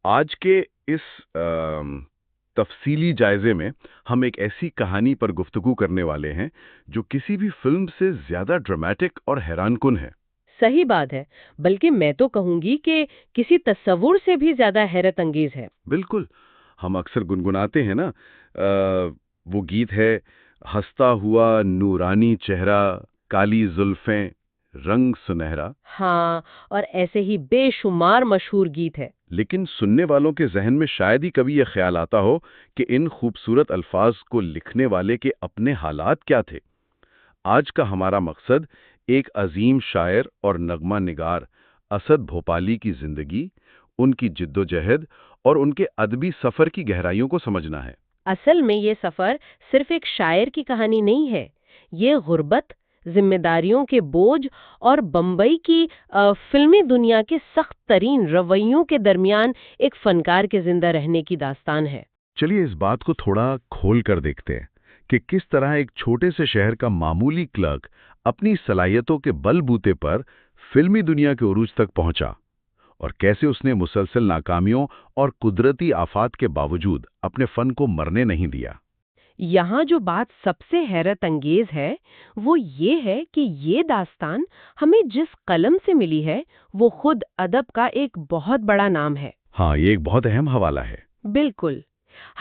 آج کے اس تفصیلی جائزے میں ہم ایک ایسی کہانی پر گفتگو کرنے والے ہیں جو کسی بھی فلم سے زیادہ ڈرامیٹک اور حیران کن ہے۔ صحیح بات ہے، بلکہ میں تو کہوں گی کہ کسی تصور سے بھی زیادہ حیرت انگیز ہے۔ بالکل، ہم اکثر گنگناتے ہیں نا، وہ گیت ہے، ہنستا ہوا نورانی چہرہ، کالی زلفیں، رنگ سنہرا۔ ہاں، اور ایسے ہی بے شمار مشہور گیت ہے۔ لیکن سننے والوں کے ذہن میں شاید ہی کبھی یہ خیال آتا ہو کہ ان خوبصورت الفاظ کو لکھنے والے کے اپنے حالات کیا تھے۔ آج کا ہمارا مقصد ایک عظیم شاعر اور نغمہ نگار اسد بھوپالی کی زندگی، ان کی جد و جہد اور ان کے ادبی سفر کی گہرائیوں کو سمجھنا ہے۔ اصل میں یہ سفر صرف ایک شاعر کی کہانی نہیں ہے، یہ غربت، ذمہ داریوں کے بوجھ اور بمبئی کی فلمی دنیا کے سخت ترین رویوں کے درمیان ایک فنکار کے زندہ رہنے کی داستان ہے۔ چلیے اس بات کو تھوڑا کھول کر دیکھتے ہیں کہ کس طرح ایک چھوٹے سے شہر کا معمولی کلرک اپنی صلاحیتوں کے بل بوتے پر فلمی دنیا کے عروج تک پہنچا، اور کیسے اس نے مسلسل ناکامیوں اور قدرتی آفات کے باوجود اپنے فن کو مرنے نہیں دیا۔ یہاں جو بات سب سے حیرت انگیز ہے وہ یہ ہے کہ یہ داستان ہمیں جس قلم سے ملی ہے وہ خود ادب کا ایک بہت بڑا نام ہے۔ ہاں، یہ ایک بہت اہم حوالہ ہے۔ بالکل،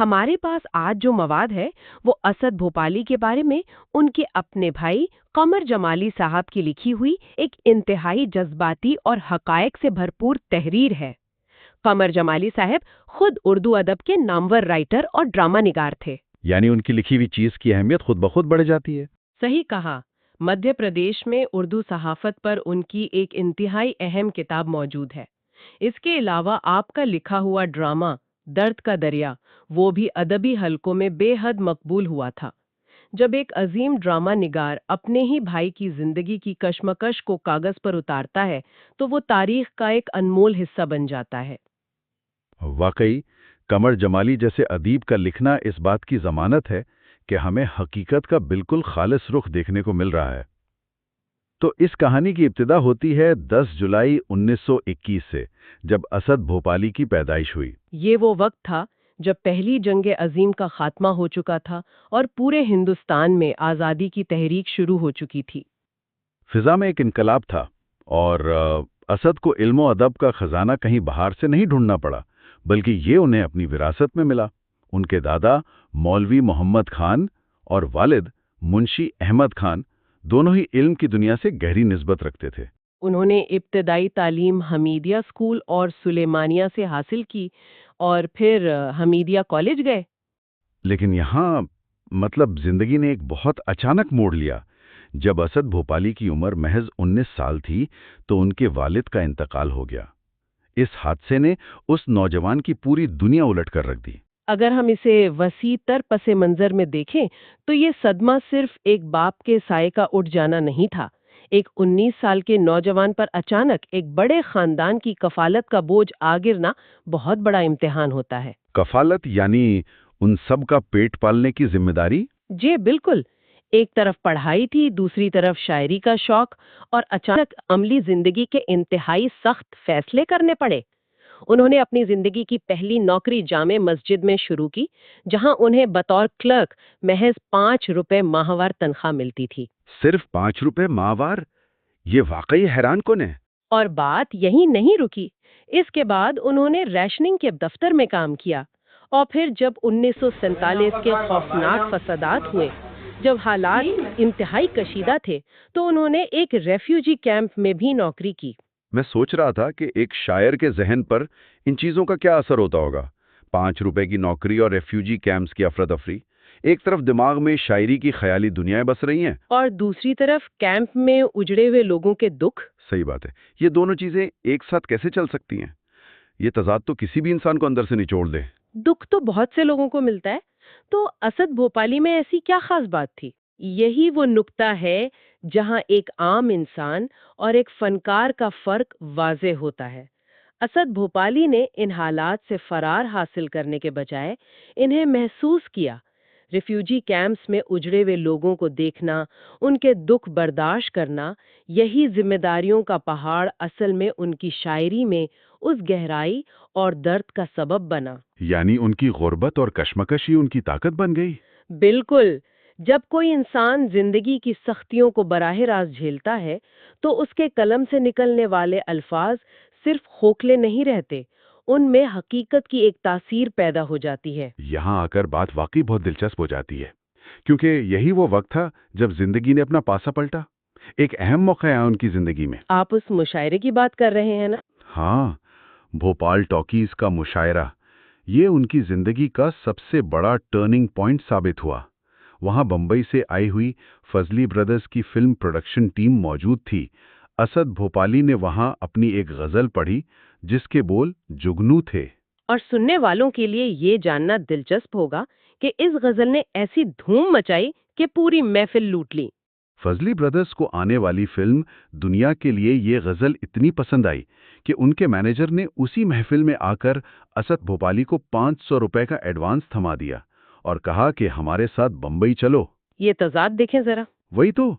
ہمارے پاس آج جو مواد ہے وہ اسد بھوپالی کے بارے میں ان کے اپنے بھائی قمر جمالی صاحب کی لکھی ہوئی ایک انتہائی جذباتی اور حقائق سے بھرپور تحریر ہے۔ قمر جمالی صاحب خود اردو ادب کے نامور رائٹر اور ڈرامہ نگار تھے۔ یعنی ان کی لکھی ہوئی چیز کی اہمیت خود بخود بڑھ جاتی ہے۔ صحیح کہا، مدھیہ پردیش میں اردو صحافت پر ان کی ایک انتہائی اہم کتاب موجود ہے۔ اس کے علاوہ آپ کا لکھا ہوا ڈرامہ درد کا دریا، وہ بھی ادبی حلقوں میں بے حد مقبول ہوا تھا۔ جب ایک عظیم ڈرامہ نگار اپنے ہی بھائی کی زندگی کی کشمکش کو کاغذ پر اتارتا ہے تو وہ تاریخ کا ایک انمول حصہ بن جاتا ہے۔ واقعی قمر جمالی جیسے ادیب کا لکھنا اس بات کی ضمانت ہے کہ ہمیں حقیقت کا بالکل خالص رخ دیکھنے کو مل رہا ہے۔ تو اس کہانی کی ابتدا ہوتی ہے 10 جولائی 1921 سے، جب اسد بھوپالی کی پیدائش ہوئی۔ یہ وہ وقت تھا جب پہلی جنگ عظیم کا خاتمہ ہو چکا تھا اور پورے ہندوستان میں آزادی کی تحریک شروع ہو چکی تھی۔ فضا میں ایک انقلاب تھا، اور اسد کو علم و ادب کا خزانہ کہیں باہر سے نہیں ڈھونڈنا پڑا، بلکہ یہ انہیں اپنی وراثت میں ملا۔ ان کے دادا مولوی محمد خان اور والد منشی احمد خان دونوں ہی علم کی دنیا سے گہری نسبت رکھتے تھے۔ انہوں نے ابتدائی تعلیم حمیدیہ اسکول اور سلیمانیہ سے حاصل کی اور پھر حمیدیہ کالج گئے۔ لیکن یہاں زندگی نے ایک بہت اچانک موڑ لیا۔ جب اسد بھوپالی کی عمر محض 19 سال تھی تو ان کے والد کا انتقال ہو گیا۔ اس حادثے نے اس نوجوان کی پوری دنیا الٹ کر رکھ دی۔ اگر ہم اسے وسیع تر پس منظر میں دیکھیں تو یہ صدمہ صرف ایک باپ کے سائے کا اٹھ جانا نہیں تھا۔ ایک 19 سال کے نوجوان پر اچانک ایک بڑے خاندان کی کفالت کا بوجھ آ گرنا بہت بڑا امتحان ہوتا ہے۔ کفالت یعنی ان سب کا پیٹ پالنے کی ذمہ داری؟ جی بالکل، ایک طرف پڑھائی تھی، دوسری طرف شاعری کا شوق، اور اچانک عملی زندگی کے انتہائی سخت فیصلے کرنے پڑے۔ انہوں نے اپنی زندگی کی پہلی نوکری جامع مسجد میں شروع کی، جہاں انہیں بطور کلرک محض 5 روپے ماہوار تنخواہ ملتی تھی۔ صرف 5 روپے ماہوار؟ یہ واقعی حیران کن ہے۔ اور بات یہیں نہیں رکی، اس کے بعد انہوں نے ریشننگ کے دفتر میں کام کیا، اور پھر جب 1947 کے خوفناک فسادات ہوئے، جب حالات انتہائی کشیدہ تھے، تو انہوں نے ایک ریفیوجی کیمپ میں بھی نوکری کی۔ میں سوچ رہا تھا کہ ایک شاعر کے ذہن پر ان چیزوں کا کیا اثر ہوتا ہوگا۔ 5 روپے کی نوکری اور ریفیوجی کیمپس کی افراتفری، ایک طرف دماغ میں شاعری کی خیالی دنیائیں بس رہی ہیں، اور دوسری طرف کیمپ میں اجڑے ہوئے لوگوں کے دکھ۔ صحیح بات ہے، یہ دونوں چیزیں ایک ساتھ کیسے چل سکتی ہیں؟ یہ تضاد تو کسی بھی انسان کو اندر سے نچوڑ دے۔ دکھ تو بہت سے لوگوں کو ملتا ہے، تو اسد بھوپالی میں ایسی کیا خاص بات تھی؟ یہی وہ نقطہ ہے جہاں ایک عام انسان اور ایک فنکار کا فرق واضح ہوتا ہے۔ اسد بھوپالی نے ان حالات سے فرار حاصل کرنے کے بجائے انہیں محسوس کیا۔ ریفیوجی کیمپس میں اجڑے ہوئے لوگوں کو دیکھنا، ان کے دکھ برداشت کرنا، یہی ذمہ داریوں کا پہاڑ اصل میں ان کی شاعری میں اس گہرائی اور درد کا سبب بنا۔ یعنی ان کی غربت اور کشمکش ہی ان کی طاقت بن گئی؟ بالکل، جب کوئی انسان زندگی کی سختیوں کو براہ راست جھیلتا ہے تو اس کے قلم سے نکلنے والے الفاظ صرف کھوکھلے نہیں رہتے، ان میں حقیقت کی ایک تاثیر پیدا ہو جاتی ہے۔ یہاں آ کر بات واقعی بہت دلچسپ ہو جاتی ہے، کیونکہ یہی وہ وقت تھا جب زندگی نے اپنا پاسا پلٹا۔ ایک اہم موقع آیا ان کی زندگی میں۔ آپ اس مشاعرے کی بات کر رہے ہیں نا؟ ہاں، بھوپال ٹاکیز کا مشاعرہ، یہ ان کی زندگی کا سب سے بڑا ٹرننگ پوائنٹ ثابت ہوا۔ وہاں بمبئی سے آئی ہوئی فضلی برادرز کی فلم پروڈکشن ٹیم موجود تھی۔ اسد بھوپالی نے وہاں اپنی ایک غزل پڑھی جس کے بول جگنو تھے۔ اور سننے والوں کے لیے یہ جاننا دلچسپ ہوگا کہ اس غزل نے ایسی دھوم مچائی کہ پوری محفل لوٹ لی۔ فضلی برادرز کو آنے والی فلم دنیا کے لیے یہ غزل اتنی پسند آئی کہ ان کے مینیجر نے اسی محفل میں آ کر اسد بھوپالی کو 500 روپے کا ایڈوانس تھما دیا اور کہا کہ ہمارے ساتھ بمبئی چلو۔ یہ تضاد دیکھیں ذرا۔ وہی تو،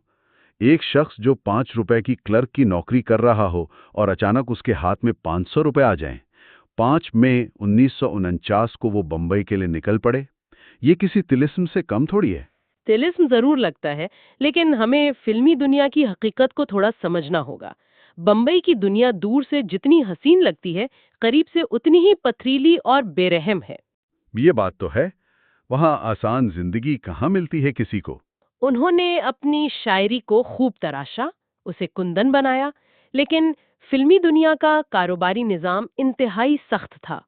ایک شخص جو 5 روپے کی کلرک کی نوکری کر رہا ہو اور اچانک اس کے ہاتھ میں 500 روپے آ جائیں۔ 5 مئی 1949 کو وہ بمبئی کے لیے نکل پڑے۔ یہ کسی طلسم سے کم تھوڑی ہے۔ طلسم ضرور لگتا ہے، لیکن ہمیں فلمی دنیا کی حقیقت کو تھوڑا سمجھنا ہوگا۔ بمبئی کی دنیا دور سے جتنی حسین لگتی ہے، قریب سے اتنی ہی پتھریلی اور بے رحم ہے۔ یہ بات تو ہے، وہاں آسان زندگی کہاں ملتی ہے کسی کو۔ انہوں نے اپنی شاعری کو خوب تراشا، اسے کندن بنایا، لیکن فلمی دنیا کا کاروباری نظام انتہائی سخت تھا۔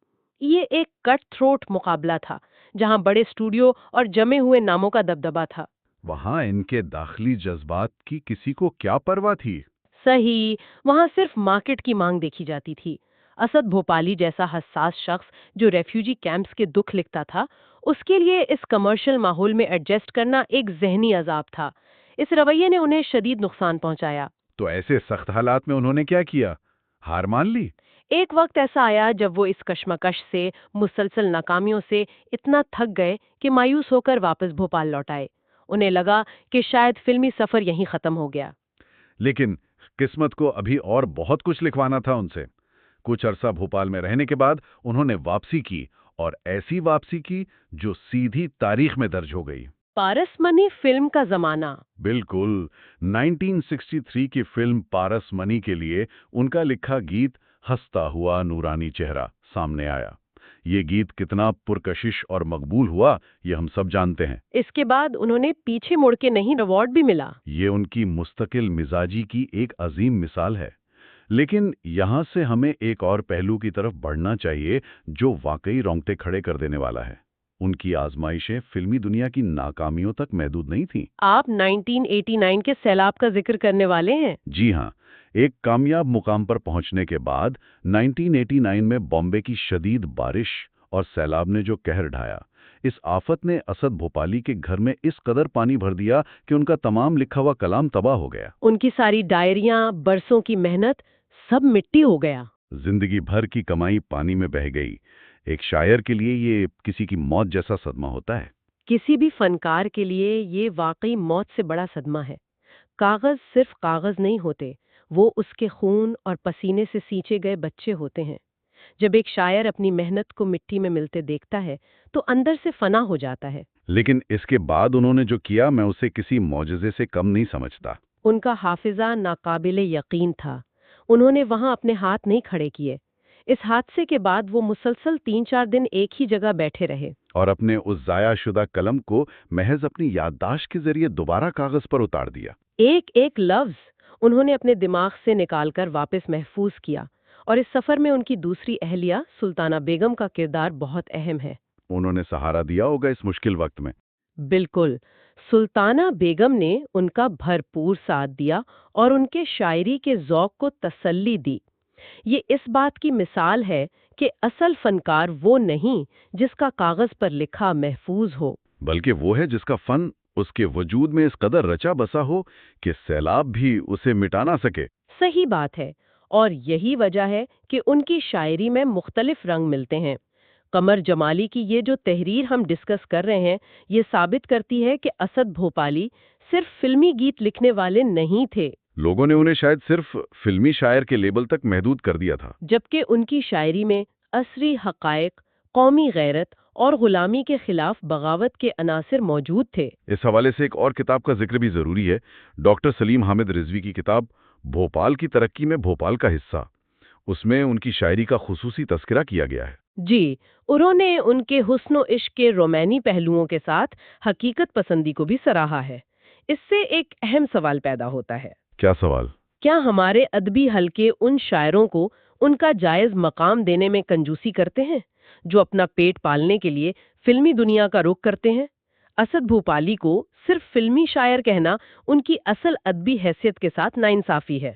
یہ ایک کٹ تھروٹ مقابلہ تھا، جہاں بڑے اسٹوڈیو اور جمے ہوئے ناموں کا دبدبا تھا۔ وہاں ان کے داخلی جذبات کی کسی کو کیا پرواہ تھی؟ صحیح، وہاں صرف مارکیٹ کی مانگ دیکھی جاتی تھی۔ اسد بھوپالی جیسا حساس شخص جو ریفیوجی کیمپس کے دکھ لکھتا تھا، اس کے لیے اس کمرشل ماحول میں ایڈجسٹ کرنا ایک ذہنی عذاب تھا۔ اس رویے نے انہیں شدید نقصان پہنچایا۔ تو ایسے سخت حالات میں انہوں نے کیا کیا؟ ہار مان لی؟ ایک وقت ایسا آیا جب وہ اس کشمکش سے، مسلسل ناکامیوں سے اتنا تھک گئے کہ مایوس ہو کر واپس بھوپال لوٹ آئے۔ انہیں لگا کہ شاید فلمی سفر یہیں ختم ہو گیا۔ لیکن قسمت کو ابھی اور بہت کچھ لکھوانا تھا ان سے۔ کچھ عرصہ بھوپال میں رہنے کے بعد انہوں نے واپسی کی، اور ایسی واپسی کی جو سیدھی تاریخ میں درج ہو گئی۔ پارس منی فلم کا زمانہ۔ بالکل، 1963 کی فلم پارس منی کے لیے ان کا لکھا گیت ہنستا ہوا نورانی چہرہ سامنے آیا۔ یہ گیت کتنا پرکشش اور مقبول ہوا یہ ہم سب جانتے ہیں۔ اس کے بعد انہوں نے پیچھے مڑ کے نہیں، ایوارڈ بھی ملا۔ یہ ان کی مستقل مزاجی کی ایک عظیم مثال ہے۔ لیکن یہاں سے ہمیں ایک اور پہلو کی طرف بڑھنا چاہیے جو واقعی رونگٹے کھڑے کر دینے والا ہے۔ ان کی آزمائشیں فلمی دنیا کی ناکامیوں تک محدود نہیں تھیں۔ آپ 1989 کے سیلاب کا ذکر کرنے والے ہیں؟ جی ہاں، ایک کامیاب مقام پر پہنچنے کے بعد 1989 میں بامبے کی شدید بارش اور سیلاب نے جو قہر ڈھایا، اس آفت نے اسد بھوپالی کے گھر میں اس قدر پانی بھر دیا کہ ان کا تمام لکھا ہوا کلام تباہ ہو گیا۔ ان کی ساری ڈائریاں، برسوں کی محنت، سب مٹی ہو گیا۔ زندگی بھر کی کمائی پانی میں بہہ گئی۔ ایک شاعر کے لیے یہ کسی کی موت جیسا صدمہ ہوتا ہے۔ کسی بھی فنکار کے لیے یہ واقعی موت سے بڑا صدمہ ہے۔ کاغذ صرف کاغذ نہیں ہوتے، وہ اس کے خون اور پسینے سے سینچے گئے بچے ہوتے ہیں۔ جب ایک شاعر اپنی محنت کو مٹی میں ملتے دیکھتا ہے تو اندر سے فنا ہو جاتا ہے۔ لیکن اس کے بعد انہوں نے جو کیا، میں اسے کسی معجزے سے کم نہیں سمجھتا۔ ان کا حافظہ ناقابل یقین تھا۔ انہوں نے وہاں اپنے ہاتھ نہیں کھڑے کیے۔ اس حادثے کے بعد وہ مسلسل 3-4 دن ایک ہی جگہ بیٹھے رہے اور اپنے اس ضائع شدہ قلم کو محض اپنی یادداشت کے ذریعے دوبارہ کاغذ پر اتار دیا۔ ایک ایک لفظ انہوں نے اپنے دماغ سے نکال کر واپس محفوظ کیا، اور اس سفر میں ان کی دوسری اہلیہ سلطانہ بیگم کا کردار بہت اہم ہے۔ انہوں نے سہارا دیا ہوگا اس مشکل وقت میں۔ بالکل، سلطانہ بیگم نے ان کا بھرپور ساتھ دیا اور ان کے شاعری کے ذوق کو تسلی دی۔ یہ اس بات کی مثال ہے کہ اصل فنکار وہ نہیں جس کا کاغذ پر لکھا محفوظ ہو، بلکہ وہ ہے جس کا فن اس کے وجود میں اس قدر رچا بسا ہو کہ سیلاب بھی اسے مٹا نہ سکے۔ صحیح بات ہے، اور یہی وجہ ہے کہ ان کی شاعری میں مختلف رنگ ملتے ہیں۔ قمر جمالی کی یہ جو تحریر ہم ڈسکس کر رہے ہیں، یہ ثابت کرتی ہے کہ اسد بھوپالی صرف فلمی گیت لکھنے والے نہیں تھے۔ لوگوں نے انہیں شاید صرف فلمی شاعر کے لیبل تک محدود کر دیا تھا۔ جبکہ ان کی شاعری میں عصری حقائق، قومی غیرت اور غلامی کے خلاف بغاوت کے عناصر موجود تھے۔ اس حوالے سے ایک اور کتاب کا ذکر بھی ضروری ہے، ڈاکٹر سلیم حامد رضوی کی کتاب بھوپال کی ترقی میں بھوپال کا حصہ۔ اس میں ان کی شاعری کا خصوصی تذکرہ کیا گیا ہے۔ جی، انہوں نے ان کے حسن و عشق کے رومانی پہلوؤں کے ساتھ حقیقت پسندی کو بھی سراہا ہے۔ اس سے ایک اہم سوال پیدا ہوتا ہے، کیا سوال؟ کیا ہمارے ادبی حلقے ان شاعروں کو ان کا جائز مقام دینے میں کنجوسی کرتے ہیں جو اپنا پیٹ پالنے کے لیے فلمی دنیا کا رخ کرتے ہیں؟ اسد بھوپالی کو صرف فلمی شاعر کہنا ان کی اصل ادبی حیثیت کے ساتھ ناانصافی ہے۔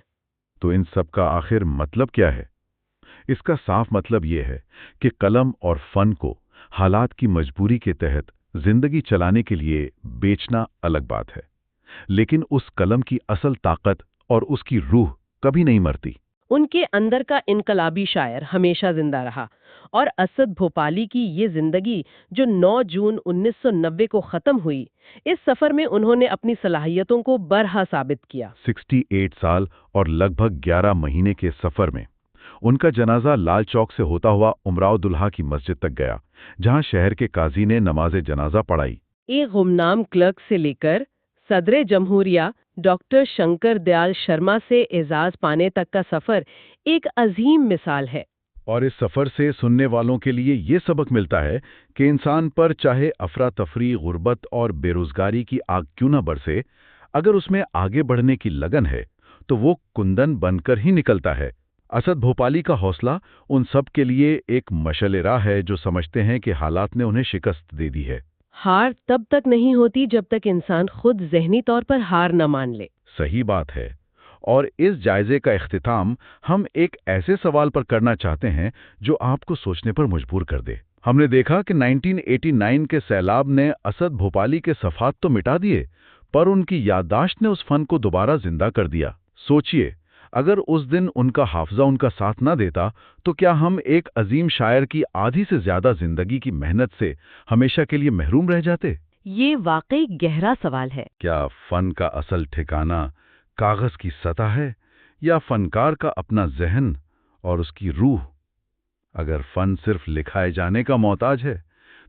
تو ان سب کا آخر مطلب کیا ہے؟ اس کا صاف مطلب یہ ہے کہ قلم اور فن کو حالات کی مجبوری کے تحت زندگی چلانے کے لیے بیچنا الگ بات ہے، لیکن اس قلم کی اصل طاقت اور اس کی روح کبھی نہیں مرتی۔ ان کے اندر کا انقلابی شاعر ہمیشہ زندہ رہا، اور اسد بھوپالی کی یہ زندگی جو 9 جون 1990 کو ختم ہوئی، اس سفر میں انہوں نے اپنی صلاحیتوں کو برہا ثابت کیا۔ 68 سال اور لگ بھگ 11 مہینے کے سفر میں ان کا جنازہ لال چوک سے ہوتا ہوا امراؤ دلہا کی مسجد تک گیا، جہاں شہر کے قاضی نے نماز جنازہ پڑھائی۔ ایک گمنام کلرک سے لے کر صدر جمہوریہ ڈاکٹر شنکر دیال شرما سے اعزاز پانے تک کا سفر ایک عظیم مثال ہے۔ اور اس سفر سے سننے والوں کے لیے یہ سبق ملتا ہے کہ انسان پر چاہے افراتفری، غربت اور بے روزگاری کی آگ کیوں نہ برسے، اگر اس میں آگے بڑھنے کی لگن ہے تو وہ کندن بن کر ہی نکلتا ہے۔ اسد بھوپالی کا حوصلہ ان سب کے لیے ایک مشعل راہ ہے جو سمجھتے ہیں کہ حالات نے انہیں شکست دے دی ہے۔ ہار تب تک نہیں ہوتی جب تک انسان خود ذہنی طور پر ہار نہ مان لے۔ صحیح بات ہے۔ اور اس جائزے کا اختتام ہم ایک ایسے سوال پر کرنا چاہتے ہیں جو آپ کو سوچنے پر مجبور کر دے۔ ہم نے دیکھا کہ 1989 کے سیلاب نے اسد بھوپالی کے صفحات تو مٹا دیے، پر ان کی یادداشت نے اس فن کو دوبارہ زندہ کر دیا۔ سوچئے، اگر اس دن ان کا حافظہ ان کا ساتھ نہ دیتا تو کیا ہم ایک عظیم شاعر کی آدھی سے زیادہ زندگی کی محنت سے ہمیشہ کے لیے محروم رہ جاتے؟ یہ واقعی گہرا سوال ہے۔ کیا فن کا اصل ٹھکانہ کاغذ کی سطح ہے یا فنکار کا اپنا ذہن اور اس کی روح؟ اگر فن صرف لکھائے جانے کا محتاج ہے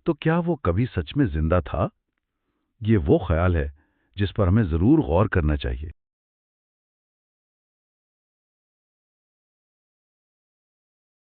تو کیا وہ کبھی سچ میں زندہ تھا؟ یہ وہ خیال ہے جس پر ہمیں ضرور غور کرنا چاہیے۔